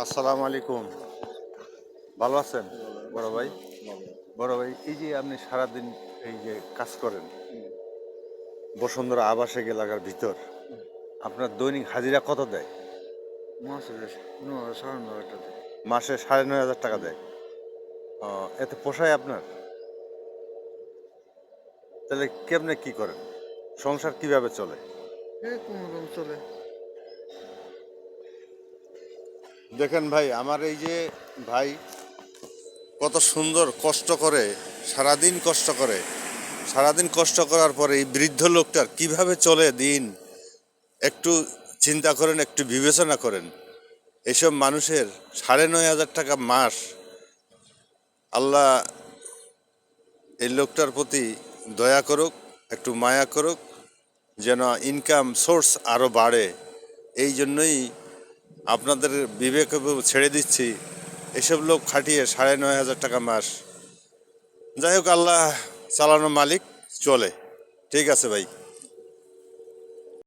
আসসালামু আলাইকুম। ভালো আছেন বড় ভাই? বড় ভাই, এই যে আপনি সারাদিন এই যে কাজ করেন বসুন্ধরা আবাসিক এলাকার ভিতর, আপনার দৈনিক হাজিরা কত দেয়? মাসে 9,000 সাড়ে 9,000 টাকা। মাসে 9,500 টাকা দেয়। এতে পোষায় আপনার? তাহলে কেমনে কি করেন? সংসার কিভাবে চলে? এই কোনো রকম চলে। দেখেন ভাই, আমার এই যে ভাই কত সুন্দর কষ্ট করে, সারাদিন কষ্ট করে, সারাদিন কষ্ট করার পরে এই বৃদ্ধ লোকটার কিভাবে চলে দিন, একটু চিন্তা করেন, একটু বিবেচনা করেন। এসব মানুষের 9,500 টাকা মাস, আল্লাহ এই লোকটার প্রতি দয়া করুক, একটু মায়া করুক, যেন ইনকাম সোর্স আরও বাড়ে। এই জন্যই আপনাদের বিবেক ছেড়ে দিচ্ছি, এসব লোক খাটিয়ে 9,500 টাকা মাস। যাই হোক, আল্লাহ চালানো মালিক, চলে। ঠিক আছে ভাই।